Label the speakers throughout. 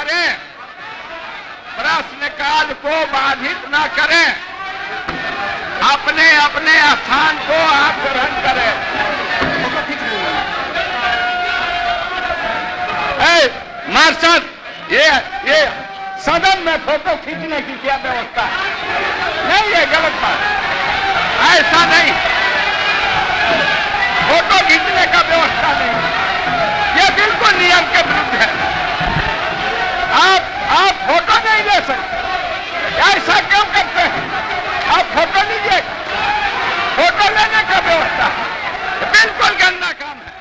Speaker 1: करें, प्रश्न काल को बाधित न करें, अपने अपने स्थान को आप ग्रहण करें। मार्शल, ये सदन में फोटो खींचने की क्या व्यवस्था है? नहीं, ये गलत बात, ऐसा नहीं, फोटो खींचने का व्यवस्था नहीं, ये बिल्कुल नियम के विरुद्ध है। आप फोटो नहीं ले सकते, ऐसा क्यों करते हैं? आप फोटो लीजिए, फोटो लेने का व्यवस्था बिल्कुल गंदा काम है।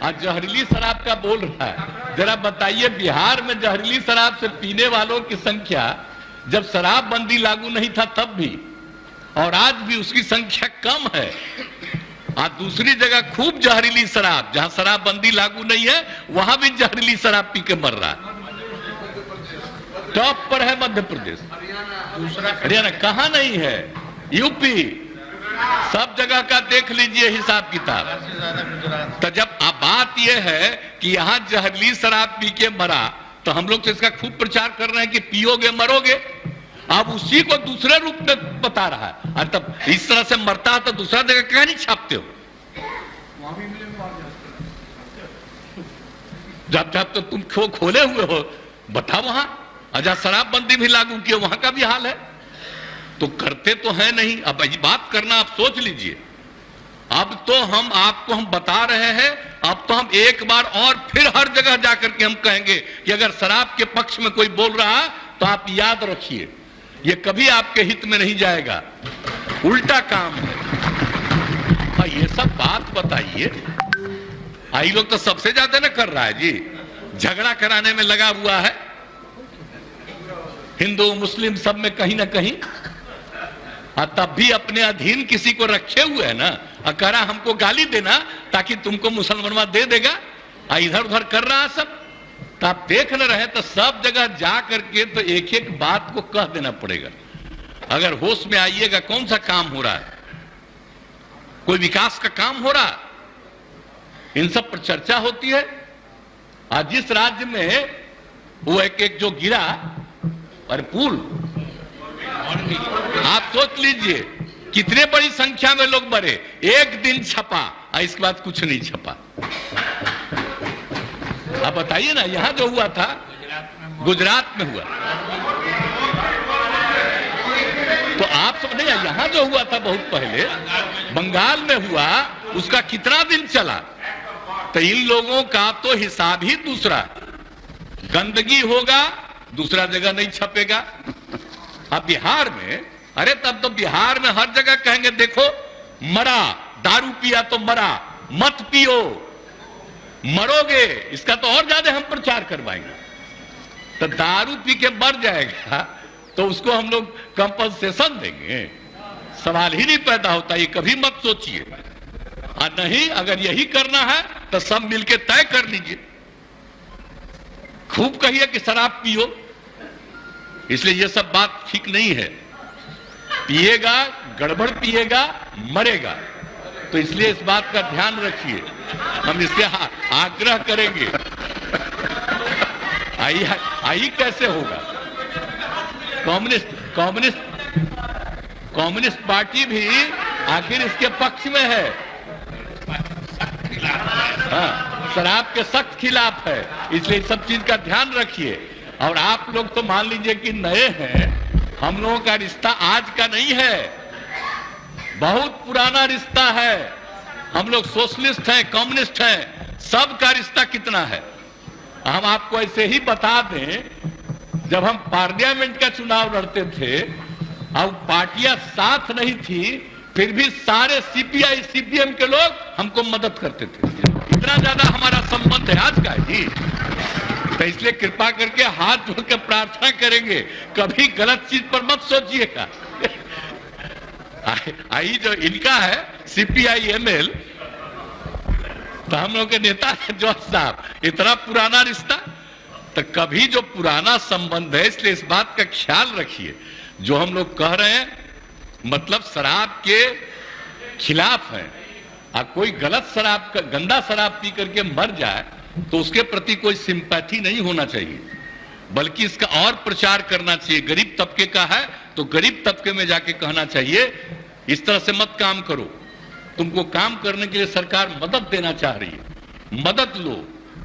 Speaker 2: आज जहरीली शराब का बोल रहा है, जरा बताइए, बिहार में जहरीली शराब से पीने वालों की संख्या जब शराबबंदी लागू नहीं था तब भी, और आज भी उसकी संख्या कम है। आज दूसरी जगह खूब जहरीली शराब, जहां शराबबंदी लागू नहीं है वहां भी जहरीली शराब पी के मर रहा है। टॉप पर है मध्य प्रदेश, हरियाणा कहां नहीं है, यूपी, सब जगह का देख लीजिए हिसाब किताब। तो जब अब बात यह है कि यहां जहरीली शराब पी के मरा, तो हम लोग तो इसका खूब प्रचार कर रहे हैं कि पियोगे मरोगे। अब उसी को दूसरे रूप में बता रहा है। और तब इस तरह से मरता है तो दूसरा जगह क्या नहीं छापते हो? जब जब तो तुम खोले हुए हो, बताओ वहां अजा शराबबंदी भी लागू किया, वहां का भी हाल है। तो करते तो है नहीं। अब ये बात करना आप सोच लीजिए। अब तो हम आपको हम बता रहे हैं, अब तो हम एक बार और फिर हर जगह जाकर के हम कहेंगे कि अगर शराब के पक्ष में कोई बोल रहा है तो आप याद रखिए, ये कभी आपके हित में नहीं जाएगा, उल्टा काम है। हाँ, ये सब बात बताइए। आई लोग तो सबसे ज्यादा ना कर रहा है जी, झगड़ा कराने में लगा हुआ है, हिंदू मुस्लिम सब में कहीं ना कहीं। तब भी अपने अधीन किसी को रखे हुए है ना, अकरा हमको गाली देना ताकि तुमको मुसलमानवा दे देगा, इधर उधर कर रहा है सब। तो आप देख न रहे तो सब जगह जा करके तो एक एक बात को कह देना पड़ेगा। अगर होश में आइएगा, कौन सा काम हो रहा है? कोई विकास का काम हो रहा है? इन सब पर चर्चा होती है। आज जिस राज्य में वो एक जो गिरा और पुल, आप सोच लीजिए कितने बड़ी संख्या में लोग मरे, एक दिन छपा और इसके बाद कुछ नहीं छपा। आप बताइए ना, यहां जो हुआ था गुजरात में हुआ, तो आप सब नहीं, यहां जो हुआ था बहुत पहले बंगाल में हुआ, उसका कितना दिन चला? तो इन लोगों का तो हिसाब ही दूसरा, गंदगी होगा दूसरा जगह नहीं छपेगा। अब बिहार में, अरे तब तो बिहार में हर जगह कहेंगे देखो मरा, दारू पिया तो मरा, मत पियो मरोगे, इसका तो और ज्यादा हम प्रचार करवाएंगे। तो दारू पी के मर जाएगा तो उसको हम लोग कंपनसेशन देंगे, सवाल ही नहीं पैदा होता। ये कभी मत सोचिए। और नहीं, अगर यही करना है तो सब मिलके तय कर लीजिए, खूब कहिए कि शराब पियो। इसलिए यह सब बात ठीक नहीं है। पिएगा, गड़बड़ पिएगा, मरेगा। तो इसलिए इस बात का ध्यान रखिए, हम इससे आग्रह करेंगे। आई कैसे होगा? कम्युनिस्ट पार्टी भी आखिर इसके पक्ष में है, हाँ, शराब के सख्त खिलाफ है। इसलिए सब चीज का ध्यान रखिए। और आप लोग तो मान लीजिए कि नए हैं, हम लोगों का रिश्ता आज का नहीं है, बहुत पुराना रिश्ता है। हम लोग सोशलिस्ट हैं, कम्युनिस्ट हैं, सबका रिश्ता कितना है। हम आपको ऐसे ही बता दें, जब हम पार्लियामेंट का चुनाव लड़ते थे, अब पार्टियां साथ नहीं थी, फिर भी सारे सीपीआई सीपीएम के लोग हमको मदद करते थे। इतना ज्यादा हमारा संबंध है आज का जी। तो इसलिए कृपा करके हाथ जोड़ के प्रार्थना करेंगे, कभी गलत चीज पर मत सोचिएगा। आई जो इनका है सीपीआई एमएल, तो हम लोग के नेता है जॉर्ज साहब, इतना पुराना रिश्ता। तो कभी जो पुराना संबंध है, इसलिए इस बात का ख्याल रखिए। जो हम लोग कह रहे हैं मतलब शराब के खिलाफ है, कोई गलत शराब गंदा शराब पी करके मर जाए तो उसके प्रति कोई सिंपैथी नहीं होना चाहिए, बल्कि इसका और प्रचार करना चाहिए। गरीब तबके का है तो गरीब तबके में जाके कहना चाहिए इस तरह से मत काम करो, तुमको काम करने के लिए सरकार मदद देना चाह रही है, मदद लो,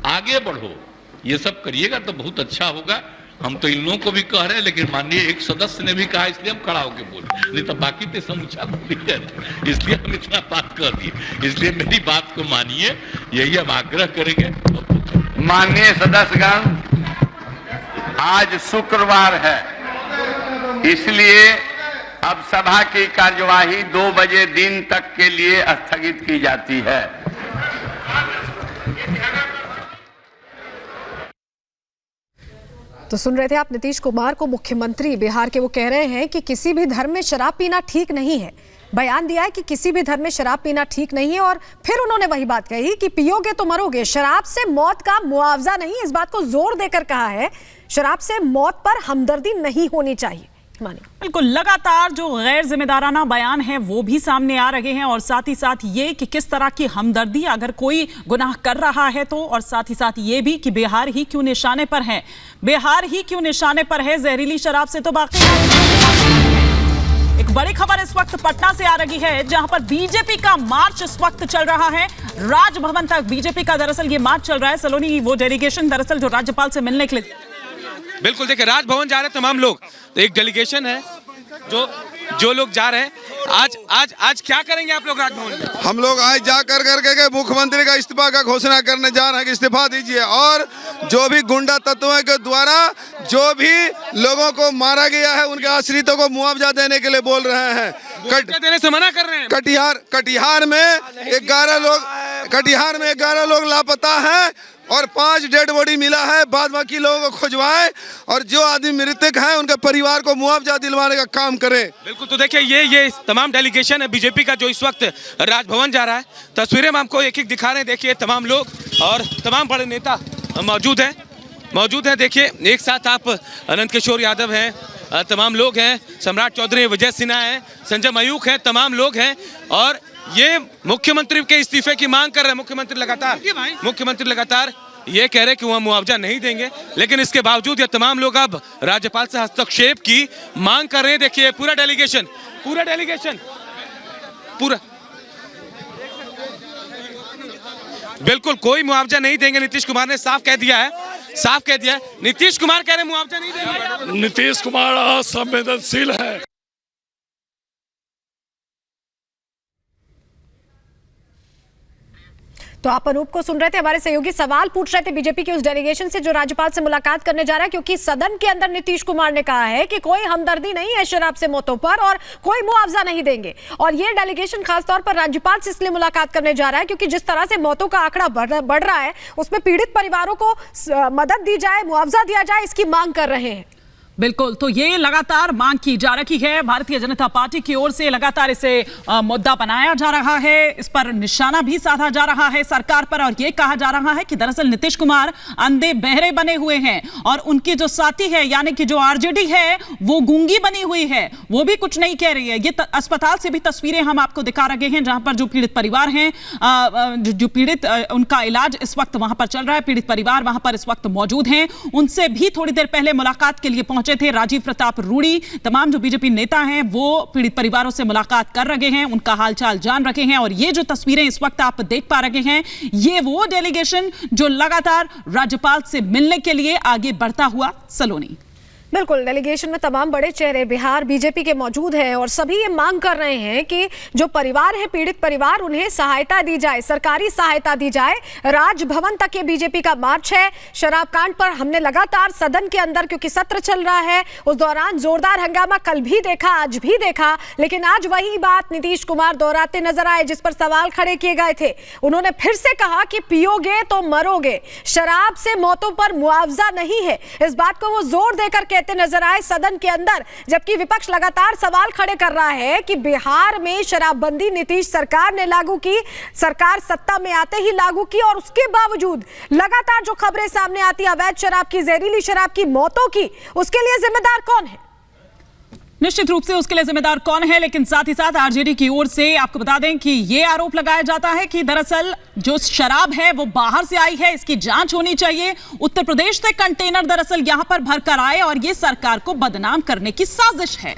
Speaker 2: आगे बढ़ो, ये सब करिएगा तो बहुत अच्छा होगा। हम तो इन लोगों को भी कह रहे हैं, लेकिन माननीय एक सदस्य ने भी कहा, इसलिए हम खड़ा होकर बोले, नहीं तो बाकी तो समूचा बोल जाते, इसलिए हम इतना बात कर दिए। इसलिए मेरी बात को मानिए, यही हम आग्रह करेंगे।
Speaker 1: माननीय सदस्यगण, आज शुक्रवार है, इसलिए अब सभा की कार्यवाही 2 बजे दिन तक के लिए स्थगित की जाती है।
Speaker 3: तो सुन रहे थे आप नीतीश कुमार को, मुख्यमंत्री बिहार के। वो कह रहे हैं कि किसी भी धर्म में शराब पीना ठीक नहीं है। बयान दिया है कि किसी भी धर्म में शराब पीना ठीक नहीं है, और फिर उन्होंने वही बात कही कि पियोगे तो मरोगे, शराब से मौत का मुआवजा नहीं। इस बात को जोर देकर कहा है, शराब से मौत पर हमदर्दी नहीं होनी चाहिए।
Speaker 4: बिल्कुल, लगातार जो गैर जिम्मेदाराना बयान है वो भी सामने आ रहे हैं, और साथ ही साथ ये कि किस तरह की हमदर्दी अगर कोई गुनाह कर रहा है तो, और साथ ही साथ ये भी कि बिहार ही क्यों निशाने पर है, बिहार ही क्यों निशाने पर है जहरीली शराब से। तो बाकी एक बड़ी खबर इस वक्त पटना से आ रही है, जहां पर बीजेपी का मार्च इस वक्त चल रहा है राजभवन तक। बीजेपी का दरअसल ये मार्च चल रहा है, सलोनी, वो डेलीगेशन दरअसल जो राज्यपाल से मिलने के लिए।
Speaker 5: बिल्कुल, देखिए राजभवन जा रहे हैं तमाम लोग, तो एक डेलीगेशन है जो लोग जा रहे हैं। आज क्या करेंगे आप लोग राजभवन में?
Speaker 6: हम लोग आज जा करके मुख्यमंत्री का इस्तीफा का घोषणा करने जा रहे हैं कि इस्तीफा दीजिए, और जो भी गुंडा तत्वों के द्वारा जो भी लोगों को मारा गया है उनके आश्रितों को मुआवजा देने के लिए बोल रहे हैं।
Speaker 5: देने से मना कर रहे हैं।
Speaker 6: कटिहार में 11 लोग लापता हैं और 5 डेड बॉडी मिला है, बाद बाकी लोगों को खुजवाए, और जो आदमी मृतक हैं उनके परिवार को मुआवजा दिलवाने का काम करें।
Speaker 5: बिल्कुल, तो देखिए ये तमाम डेलीगेशन है बीजेपी का जो इस वक्त राजभवन जा रहा है। तस्वीरें हम आपको एक-एक दिखा रहे हैं। देखिए तमाम लोग और तमाम बड़े नेता मौजूद हैं। देखिए एक साथ आप अनंत किशोर यादव हैं, तमाम लोग हैं, सम्राट चौधरी, विजय सिन्हा हैं, संजय मयूख हैं, तमाम लोग हैं, और ये मुख्यमंत्री के इस्तीफे की मांग कर रहे हैं। मुख्यमंत्री लगातार ये कह रहे हैं कि वह मुआवजा नहीं देंगे, लेकिन इसके बावजूद ये तमाम लोग अब राज्यपाल से हस्तक्षेप की मांग कर रहे हैं। देखिए पूरा डेलीगेशन बिल्कुल कोई मुआवजा नहीं देंगे। नीतीश कुमार ने साफ कह दिया है। नीतीश कुमार कह रहे हैं मुआवजा नहीं देंगे।
Speaker 7: नीतीश कुमार असंवेदनशील है।
Speaker 3: तो आप अनूप को सुन रहे थे, हमारे सहयोगी सवाल पूछ रहे थे बीजेपी की उस डेलीगेशन से जो राज्यपाल से मुलाकात करने जा रहा है, क्योंकि सदन के अंदर नीतीश कुमार ने कहा है कि कोई हमदर्दी नहीं है शराब से मौतों पर और कोई मुआवजा नहीं देंगे। और ये डेलीगेशन खासतौर पर राज्यपाल से इसलिए मुलाकात करने जा रहा है क्योंकि जिस तरह से मौतों का आंकड़ा बढ़ रहा है, उसमें पीड़ित परिवारों को मदद दी जाए, मुआवजा दिया जाए, इसकी मांग कर रहे हैं।
Speaker 4: बिल्कुल, तो ये लगातार मांग की जा रही है। भारतीय जनता पार्टी की ओर से लगातार इसे मुद्दा बनाया जा रहा है, इस पर निशाना भी साधा जा रहा है सरकार पर, और ये कहा जा रहा है कि दरअसल नीतीश कुमार अंधे बहरे बने हुए हैं, और उनकी जो साथी है यानी कि जो आरजेडी है वो गूंगी बनी हुई है, वो भी कुछ नहीं कह रही है। ये अस्पताल से भी तस्वीरें हम आपको दिखा रहे हैं, जहां पर जो पीड़ित परिवार हैं, जो पीड़ित उनका इलाज इस वक्त वहां पर चल रहा है, पीड़ित परिवार वहां पर इस वक्त मौजूद हैं। उनसे भी थोड़ी देर पहले मुलाकात के लिए पहुंचे थे राजीव प्रताप रूड़ी। तमाम जो बीजेपी नेता हैं वो पीड़ित परिवारों से मुलाकात कर रहे हैं, उनका हालचाल जान रहे हैं, और ये जो तस्वीरें इस वक्त आप देख पा रहे हैं, ये वो डेलीगेशन जो लगातार राज्यपाल से मिलने के लिए आगे बढ़ता हुआ। सलोनी,
Speaker 3: बिल्कुल, डेलीगेशन में तमाम बड़े चेहरे बिहार बीजेपी के मौजूद हैं, और सभी ये मांग कर रहे हैं कि जो परिवार है, पीड़ित परिवार, उन्हें सहायता दी जाए, सरकारी सहायता दी जाए। राजभवन तक ये बीजेपी का मार्च है। शराब कांड पर हमने लगातार सदन के अंदर, क्योंकि सत्र चल रहा है, उस दौरान जोरदार हंगामा कल भी देखा, आज भी देखा, लेकिन आज वही बात नीतीश कुमार दोहराते नजर आए जिस पर सवाल खड़े किए गए थे। उन्होंने फिर से कहा कि पियोगे तो मरोगे, शराब से मौतों पर मुआवजा नहीं है। इस बात को वो जोर देकर कहते नजर आए सदन के अंदर, जबकि विपक्ष लगातार सवाल खड़े कर रहा है कि बिहार में शराबबंदी नीतीश सरकार ने लागू की, सरकार सत्ता में आते ही लागू की, और उसके बावजूद लगातार जो खबरें सामने आती है अवैध शराब की, जहरीली शराब की, मौतों की, उसके लिए जिम्मेदार कौन है?
Speaker 4: निश्चित रूप से उसके लिए जिम्मेदार कौन है, लेकिन साथ ही साथ आरजेडी की ओर से आपको बता दें कि ये आरोप लगाया जाता है कि दरअसल जो शराब है वो बाहर से आई है, इसकी जांच होनी चाहिए। उत्तर प्रदेश से कंटेनर दरअसल यहां पर भरकर आए और ये सरकार को बदनाम करने की साजिश है।